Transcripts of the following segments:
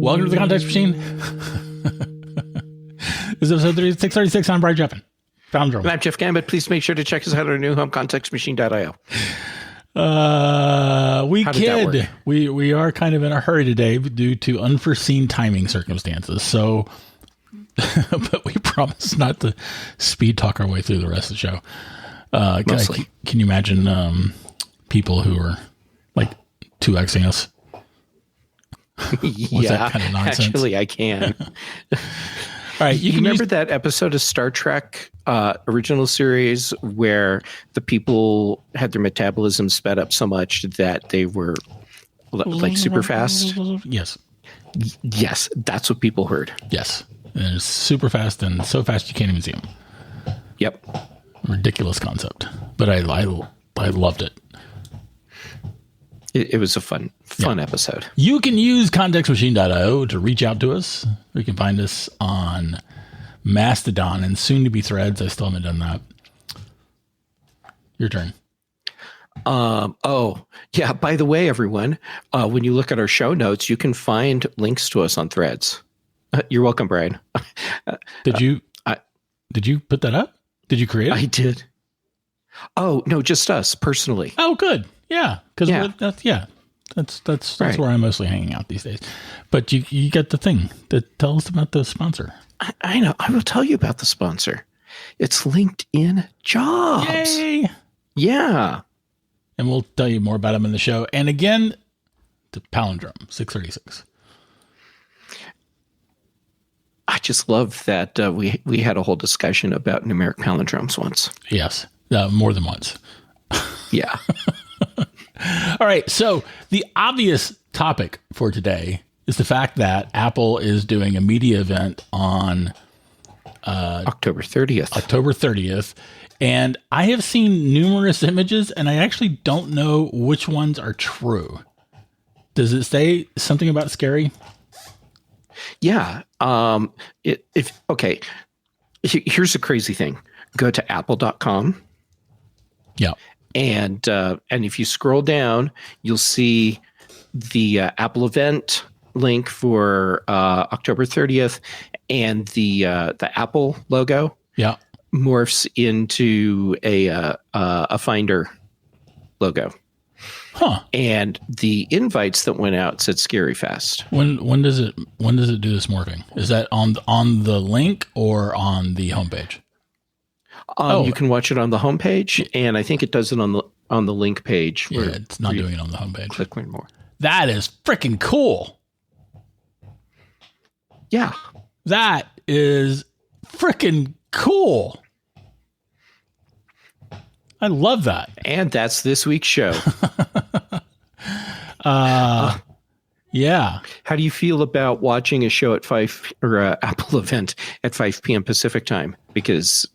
Welcome to the Context Machine. This is episode 636. I'm Bryan Jeff. And I'm Jeff Gambit. Please make sure to check us out at our new home, contextmachine.io. We are kind of in a hurry today due to unforeseen timing circumstances. So, but we promise not to speed talk our way through the rest of the show. Can you imagine people who are like 2Xing us? Yeah, that kind of nonsense? Actually, I can. All right, you remember that episode of Star Trek original series where the people had their metabolism sped up so much that they were like super fast? Yes. Yes, that's what people heard. Yes, and it's super fast and so fast you can't even see them. Yep. Ridiculous concept, but I loved it. It was a fun episode. You can use contextmachine.io to reach out to us. You can find us on Mastodon and soon to be Threads. I still haven't done that. Your turn. Oh, yeah. By the way, everyone, when you look at our show notes, you can find links to us on Threads. You're welcome, Bryan. Did you put that up? Did you create it? I did. Oh, no, just us personally. Oh, good. Yeah, because that's right. Where I'm mostly hanging out these days. But you get the thing that tell us about the sponsor. I know. I will tell you about the sponsor. It's LinkedIn Jobs. Yay! Yeah, and we'll tell you more about them in the show. And again, the palindrome 636. I just love that we had a whole discussion about numeric palindromes once. Yes, more than once. Yeah. All right. So the obvious topic for today is the fact that Apple is doing a media event on October 30th. And I have seen numerous images and I actually don't know which ones are true. Does it say something about scary? Yeah. Here's the crazy thing. Go to apple.com. Yeah. And if you scroll down, you'll see the Apple event link for October 30th, and the Apple logo morphs into a Finder logo. Huh. And the invites that went out said Scary Fest. When does it do this morphing? Is that on the link or on the homepage? You can watch it on the homepage, and I think it does it on the link page. Yeah, it's not doing it on the homepage. Click learn more. That is freaking cool. Yeah, that is freaking cool. I love that. And that's this week's show. Yeah. How do you feel about watching a show at 5 or Apple event at 5 p.m. Pacific time? Because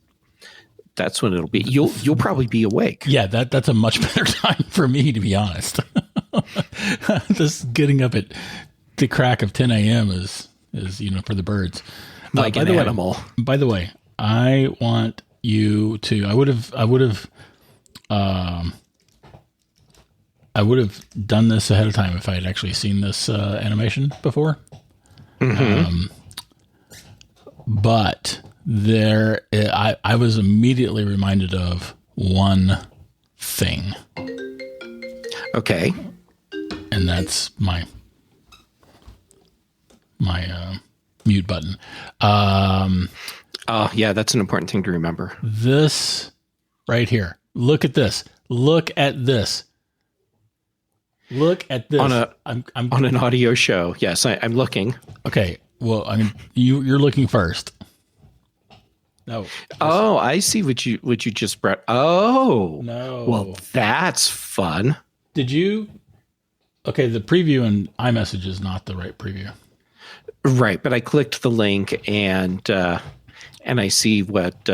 that's when it'll be. You'll probably be awake. Yeah, that's a much better time for me, to be honest. Just getting up at the crack of 10 a.m. is for the birds. Like an animal. By the way, I want you to. I would have done this ahead of time if I had actually seen this animation before. Mm-hmm. But I was immediately reminded of one thing. Okay. And that's my mute button. Yeah, that's an important thing to remember. This right here. Look at this. Look at this. Look at this. On an audio show. Yes, I'm looking. Okay. Well, I mean, you're looking first. No. Oh, I see what you just brought. Oh. No. Well, that's fun. Did you? Okay, the preview in iMessage is not the right preview. Right, but I clicked the link and I see what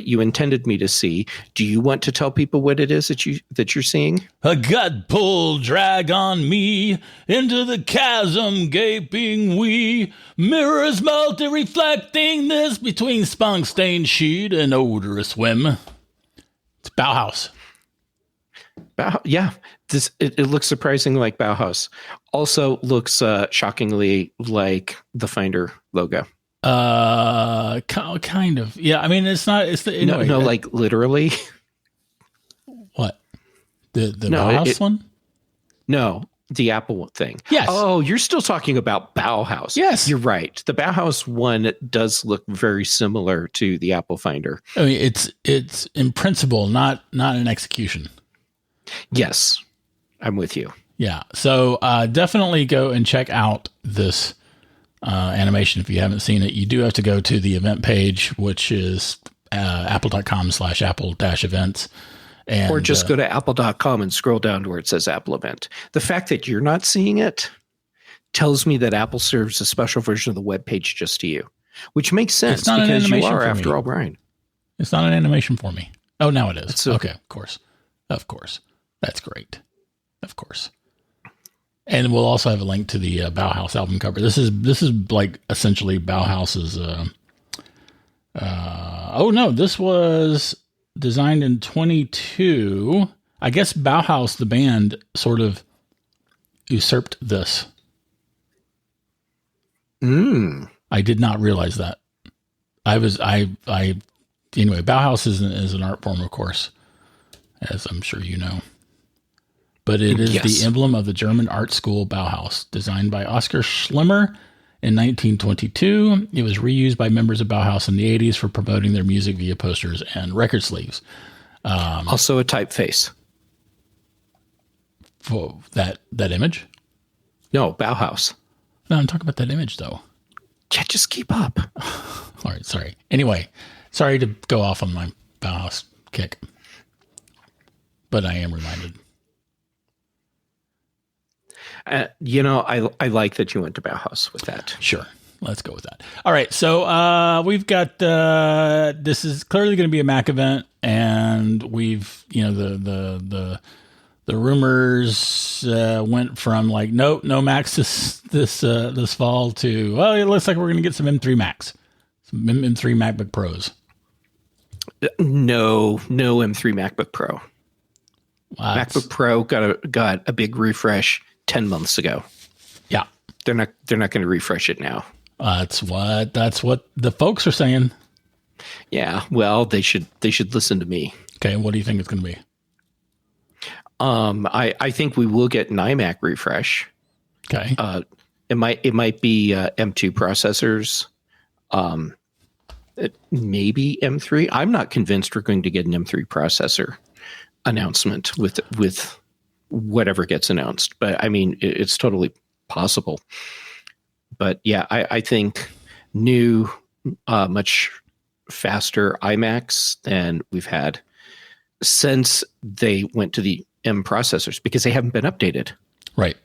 you intended me to see. Do you want to tell people what it is that you're seeing? A gut pull drag on me into the chasm gaping we mirrors multi reflecting this between spunk stained sheet and odorous whim. It's Bauhaus. Yeah, It looks surprisingly like Bauhaus. Also looks shockingly like the Finder logo. Kind of. Yeah, I mean, it's not. It's the anyway, no, like literally. What? The Bauhaus one? No, the Apple thing. Yes. Oh, you're still talking about Bauhaus. Yes. You're right. The Bauhaus one does look very similar to the Apple Finder. I mean, it's in principle, not in execution. Yes, I'm with you. Yeah. So definitely go and check out this animation if you haven't seen it. You do have to go to the event page, which is apple.com/apple-events. Or just go to apple.com and scroll down to where it says Apple Event. The fact that you're not seeing it tells me that Apple serves a special version of the web page just to you, which makes sense because you are, after all, Bryan. It's not an animation for me. Oh, now it is. Okay, of course. That's great. Of course. And we'll also have a link to the Bauhaus album cover. This is like essentially Bauhaus's. This was designed in 22. I guess Bauhaus, the band, sort of usurped this. I did not realize that. Anyway, Bauhaus is an art form, of course, as I'm sure you know. But it is the emblem of the German art school Bauhaus, designed by Oskar Schlemmer in 1922. It was reused by members of Bauhaus in the 80s for promoting their music via posters and record sleeves. Also a typeface. For that image? No, Bauhaus. No, I'm talking about that image, though. Yeah, just keep up. All right, sorry. Anyway, sorry to go off on my Bauhaus kick. But I am reminded. I like that you went to Bauhaus with that. Sure. Let's go with that. All right. So we've got this is clearly going to be a Mac event, and we've the rumors went from like no Macs this fall to, well, it looks like we're going to get some M3 Macs, some M3 MacBook Pros. No M3 MacBook Pro. Wow, MacBook Pro got a big refresh 10 months ago. Yeah. They're not going to refresh it now. That's what the folks are saying. Yeah, well, they should listen to me. Okay, what do you think it's going to be? I think we will get an iMac refresh. Okay. It might be M2 processors. Maybe M3. I'm not convinced we're going to get an M3 processor announcement with whatever gets announced, but I mean, it's totally possible. But yeah, I think new, much faster iMacs than we've had since they went to the M processors, because they haven't been updated. Right.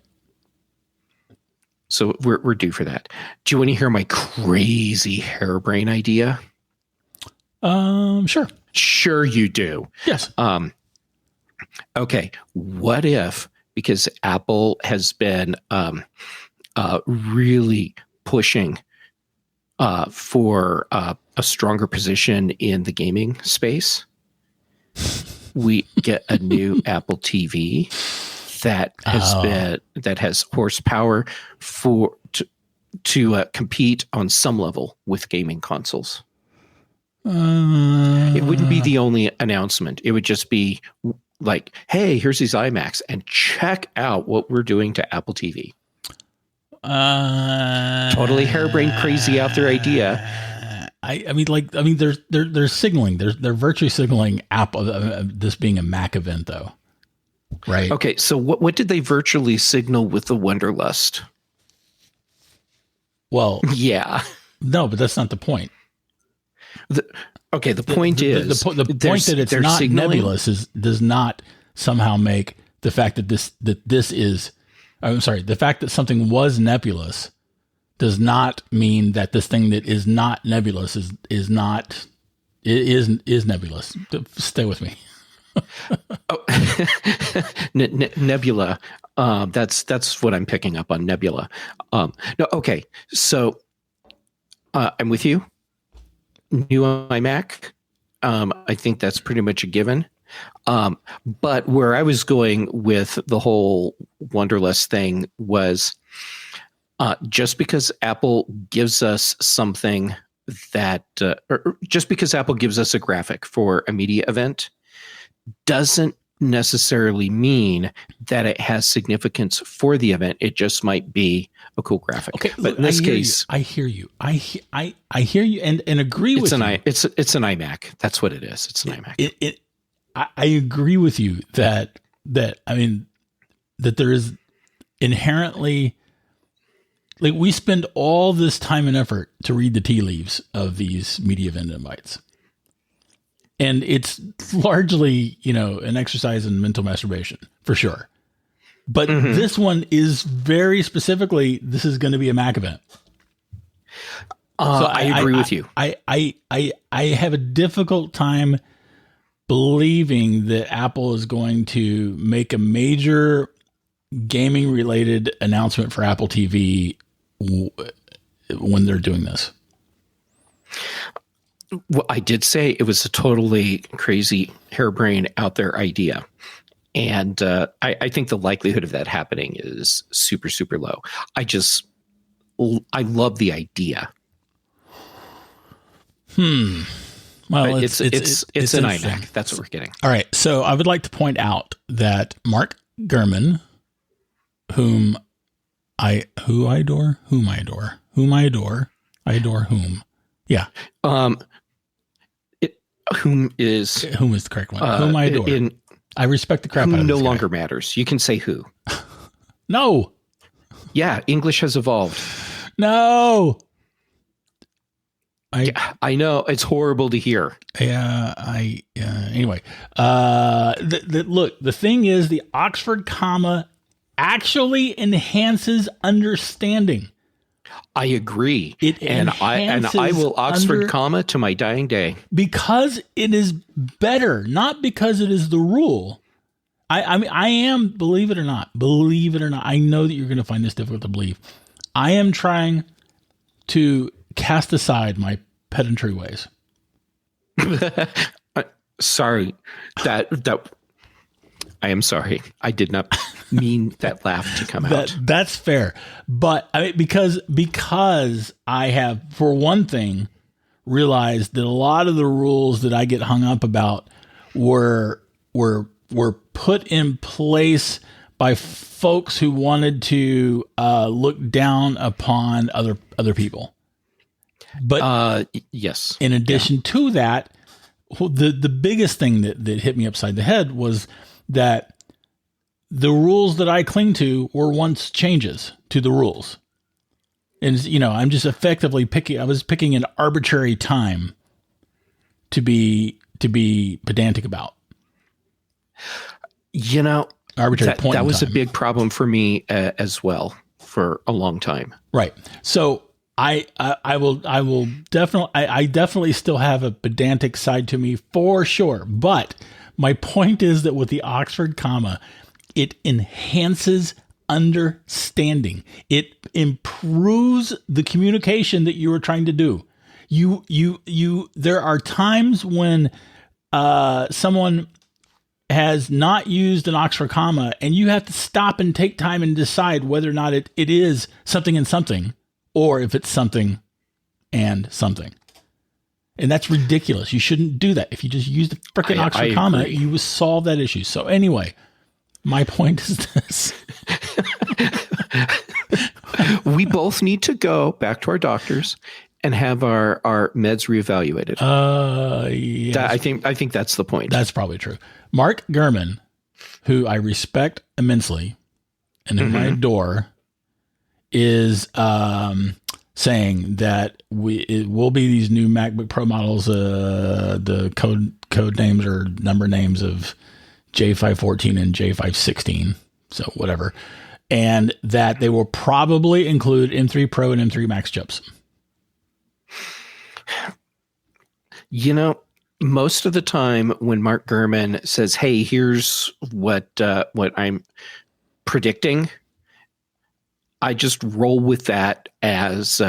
So we're due for that. Do you want to hear my crazy harebrained idea? Sure. Sure you do. Yes. Okay. What if, because Apple has been really pushing for a stronger position in the gaming space, we get a new Apple TV that has horsepower to compete on some level with gaming consoles. It wouldn't be the only announcement. It would just be like, hey, here's these iMacs, and check out what we're doing to Apple TV. Totally harebrained, crazy out there idea. They're signaling. They're virtually signaling Apple this being a Mac event, though. Right. Okay. So what did they virtually signal with the Wonderlust? Well, yeah. No, but that's not the point. The point is the point that it's not nebulous does not somehow make the fact that this is. I'm sorry. The fact that something was nebulous does not mean that this thing that is not nebulous is nebulous. Stay with me. Nebula. That's what I'm picking up on, nebula. No, okay. So I'm with you. New iMac. I think that's pretty much a given. But where I was going with the whole Wonderless thing was just because Apple gives us something that, or just because Apple gives us a graphic for a media event, doesn't necessarily mean that it has significance for the event. It just might be a cool graphic. Okay, but in this case, I hear you. I hear you, and agree with you. It's an iMac. That's what it is. It's an iMac. I agree with you that I mean that there is inherently, like, we spend all this time and effort to read the tea leaves of these media event invites. And it's largely, an exercise in mental masturbation, for sure. But this one is very specifically, this is going to be a Mac event. So I agree with you. I have a difficult time believing that Apple is going to make a major gaming related announcement for Apple TV when they're doing this. Well, I did say it was a totally crazy, harebrained, out there idea. And I think the likelihood of that happening is super, super low. I love the idea. Well, it's an iMac. That's what we're getting. All right. So I would like to point out that Mark Gurman, whom I adore. Yeah. Whom is the correct one? Whom I adore. I respect the crap out of this no guy. longer matters. You can say who. No. Yeah, English has evolved. No. I know it's horrible to hear. Anyway, look, the thing is, the Oxford comma actually enhances understanding. I agree. I will Oxford comma to my dying day. Because it is better, not because it is the rule. I am, believe it or not, I know that you're going to find this difficult to believe. I am trying to cast aside my pedantry ways. Sorry. That I am sorry. I did not mean that laugh to come out. That's fair. But because I have, for one thing, realized that a lot of the rules that I get hung up about were put in place by folks who wanted to look down upon other people. But yes. In addition to that, the biggest thing that hit me upside the head was that the rules that I cling to were once changes to the rules. And, I'm just effectively picking an arbitrary time to be pedantic about. Arbitrary point. That was a big problem for me as well for a long time. Right. So I will definitely still have a pedantic side to me for sure. But my point is that with the Oxford comma, it enhances understanding. It improves the communication that you are trying to do. There are times when someone has not used an Oxford comma, and you have to stop and take time and decide whether or not it is something and something, or if it's something and something. And that's ridiculous. You shouldn't do that. If you just use the frickin' Oxford comma, agree. you will solve that issue. So anyway, my point is this. We both need to go back to our doctors and have our meds reevaluated. Yes. I think that's the point. That's probably true. Mark Gurman, who I respect immensely and whom I adore, is saying that it will be these new MacBook Pro models, the code names or number names of J514 and J516, so whatever, and that they will probably include M3 Pro and M3 Max chips. Most of the time when Mark Gurman says, "Hey, here's what I'm predicting," I just roll with that as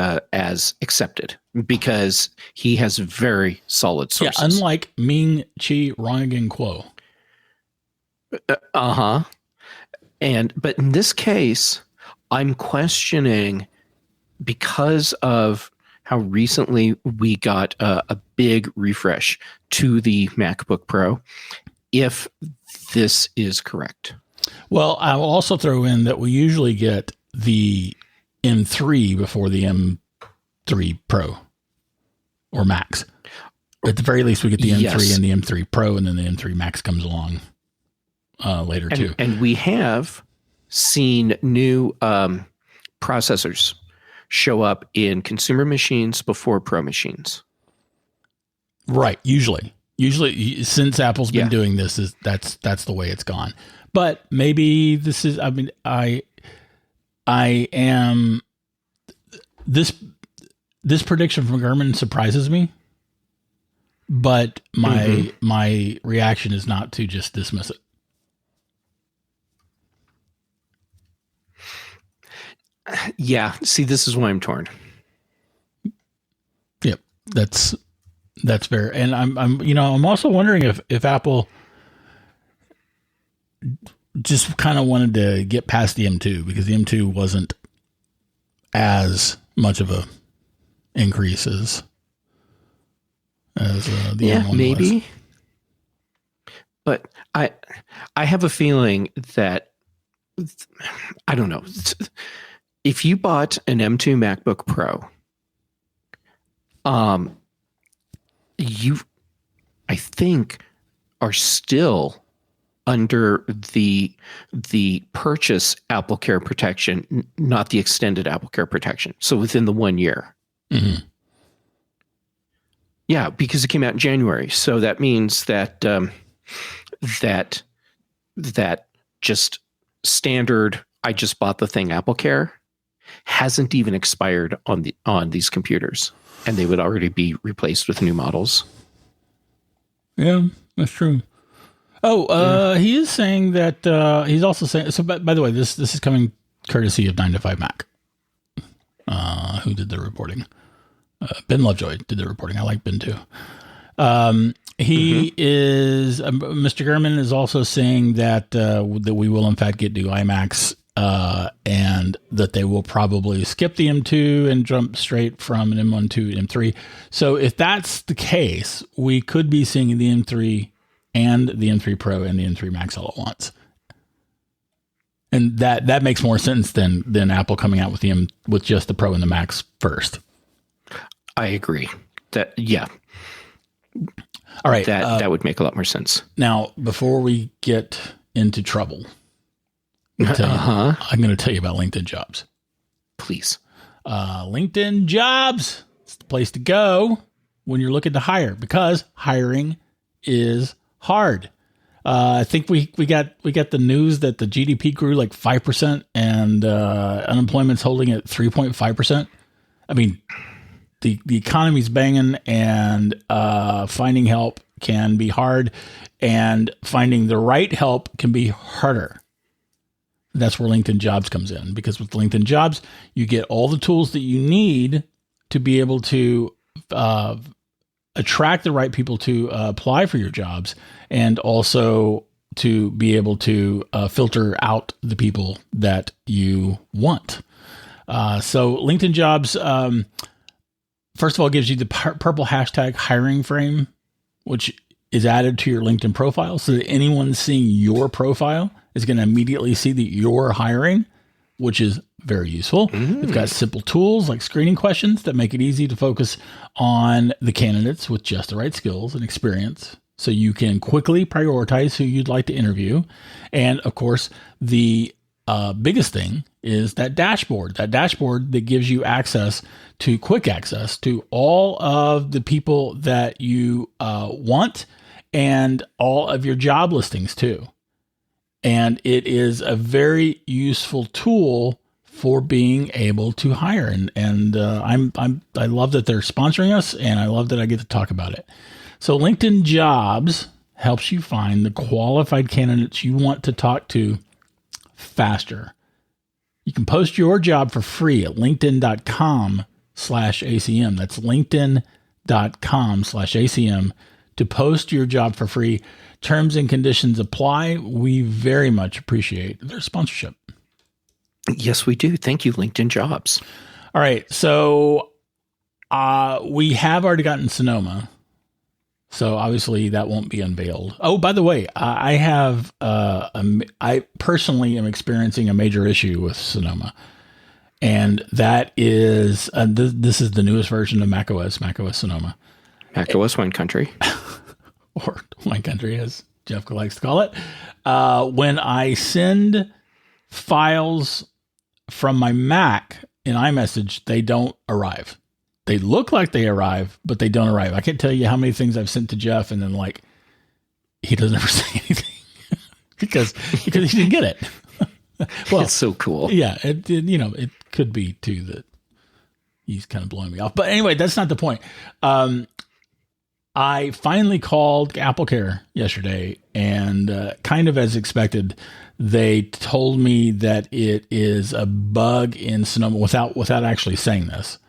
accepted because he has very solid sources. Yeah, unlike Ming Chi Rong Kuo. Uh-huh. But in this case, I'm questioning, because of how recently we got a big refresh to the MacBook Pro, if this is correct. Well, I will also throw in that we usually get the M3 before the M3 Pro or Max. At the very least, we get the M3 and the M3 Pro, and then the M3 Max comes along later too. And we have seen new processors show up in consumer machines before Pro machines. Right. Usually, since Apple's been doing this, that's the way it's gone. But maybe this is. I mean, I am this prediction from Gurman surprises me, but my reaction is not to just dismiss it. Yeah. See, this is why I'm torn. Yep. That's fair. And I'm also wondering if Apple just kind of wanted to get past the M2, because the M2 wasn't as much of a increase as the M1 maybe. was. But I have a feeling that, I don't know, if you bought an M2 MacBook Pro, you, I think, are still under the purchase Apple Care protection, not the extended Apple Care protection. So within the 1 year. Mm-hmm. Yeah, because it came out in January. So that means that that just standard, I just bought the thing Apple Care hasn't even expired on these computers, and they would already be replaced with new models. Yeah, that's true. Oh, he is saying that he's also saying. So, by the way, this is coming courtesy of 9 to 5 Mac, who did the reporting. Ben Lovejoy did the reporting. I like Ben too. He is Mr. Gurman is also saying that that we will in fact get new iMacs, and that they will probably skip the M2 and jump straight from an M1 to M3. So if that's the case, we could be seeing the M3 and the M3 Pro and the M3 Max all at once. And that makes more sense than Apple coming out with just the Pro and the Max first. I agree. All right. That would make a lot more sense. Now, before we get into trouble, I'm going to tell you about LinkedIn Jobs. Please. LinkedIn Jobs. It's the place to go when you're looking to hire, because hiring is hard. I think we got the news that the GDP grew like 5% and unemployment's holding at 3.5%. I mean, the economy's banging, and finding help can be hard, and finding the right help can be harder. That's where LinkedIn Jobs comes in, because with LinkedIn Jobs, you get all the tools that you need to be able to attract the right people to apply for your jobs, and also to be able to filter out the people that you want. So LinkedIn Jobs, first of all, gives you the purple hashtag hiring frame, which is added to your LinkedIn profile, so that anyone seeing your profile is going to immediately see that you're hiring, which is very useful. We've got simple tools like screening questions that make it easy to focus on the candidates with just the right skills and experience, so you can quickly prioritize who you'd like to interview. And of course, the biggest thing is that dashboard that gives you quick access to all of the people that you want, and all of your job listings too. And it is a very useful tool for being able to hire. And I love that they're sponsoring us, and I love that I get to talk about it. So LinkedIn Jobs helps you find the qualified candidates you want to talk to faster. You can post your job for free at linkedin.com/ACM. That's linkedin.com/ACM to post your job for free. Terms and conditions apply. We very much appreciate their sponsorship. Yes, we do. Thank you, LinkedIn Jobs. All right. So we have already gotten Sonoma. So obviously that won't be unveiled. Oh, by the way, I personally am experiencing a major issue with Sonoma. And that is, this is the newest version of macOS Sonoma. macOS Wine Country. Or Wine Country, as Jeff likes to call it. When I send files from my Mac in iMessage, they don't arrive. They look like they arrive, but they don't arrive. I can't tell you how many things I've sent to Jeff, and then like he doesn't ever say anything because he didn't get it. Well, it's so cool. Yeah, it could be too that he's kind of blowing me off. But anyway, that's not the point. I finally called AppleCare yesterday, and kind of as expected, they told me that it is a bug in Sonoma without actually saying this.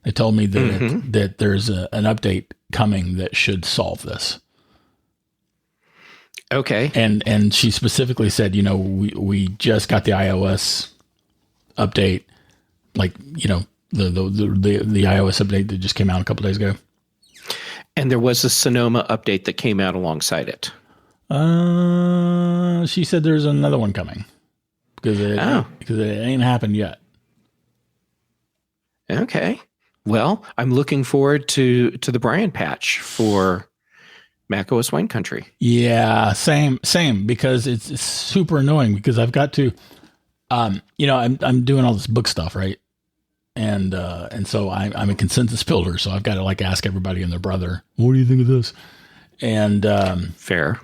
They told me that that there's an update coming that should solve this. Okay. And she specifically said, we just got the iOS update, like, the iOS update that just came out a couple days ago. And there was a Sonoma update that came out alongside it. She said there's another one coming because it ain't happened yet. Okay. Well, I'm looking forward to the Bryan patch for macOS Wine Country. Yeah, same, because it's super annoying because I've got to, I'm doing all this book stuff, right? And so I'm a consensus builder, so I've got to like ask everybody and their brother, what do you think of this? And fair.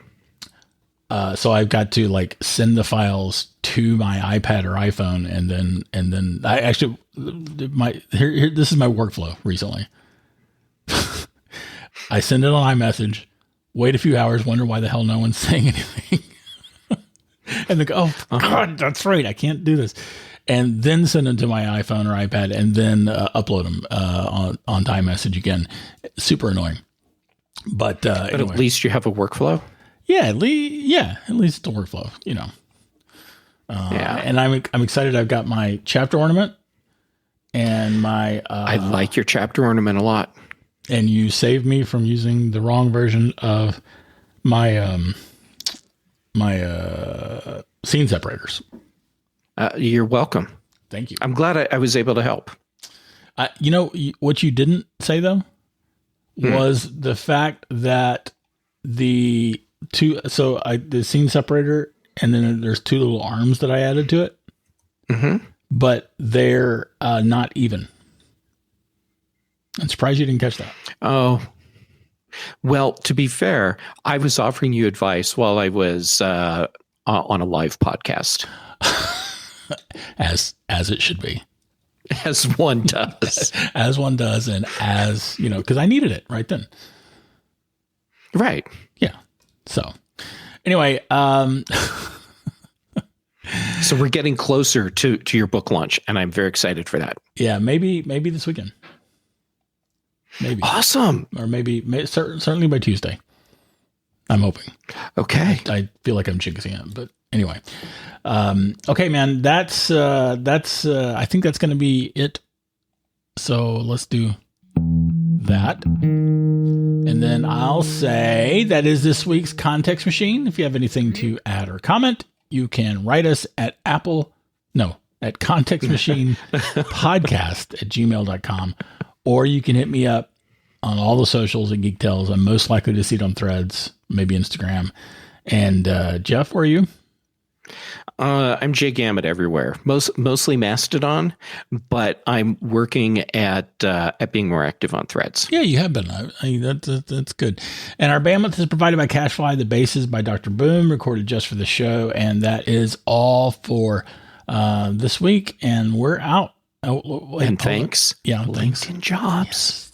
So I've got to like send the files to my iPad or iPhone, and then I actually this is my workflow recently. I send it on iMessage, wait a few hours, wonder why the hell no one's saying anything, and then go, oh God, that's right, I can't do this, and then send them to my iPhone or iPad, and then upload them on iMessage again. Super annoying, but anyway. At least you have a workflow. Yeah, at least it's a workflow, Yeah. And I'm excited. I've got my chapter ornament and my. I like your chapter ornament a lot. And you saved me from using the wrong version of my scene separators. You're welcome. Thank you. I'm glad I was able to help. What you didn't say though was the fact that the scene separator, and then there's two little arms that I added to it, but they're not even. I'm surprised you didn't catch that. Oh, well, to be fair, I was offering you advice while I was on a live podcast. As it should be. As one does. As one does, and as, because I needed it right then. Right. Yeah. So anyway, so we're getting closer to your book launch, and I'm very excited for that. Yeah, maybe this weekend. Maybe. Awesome. Or maybe certainly by Tuesday. I'm hoping. Okay. I feel like I'm jinxing it, but anyway. Okay, man, that's I think that's going to be it. So let's do that. And then I'll say that is this week's Context Machine. If you have anything to add or comment, you can write us at contextmachinepodcast@gmail.com, or you can hit me up on all the socials at Geek Tales. I'm most likely to see it on Threads, maybe Instagram. And Jeff, where are you? I'm Jay Gammett everywhere, mostly Mastodon, but I'm working at being more active on Threads. Yeah, you have been. That's good. And our bandwidth is provided by CashFly. The bass is by Dr. Boom, recorded just for the show. And that is all for this week. And we're out. And thanks. Yeah, thanks. LinkedIn Jobs. Yes.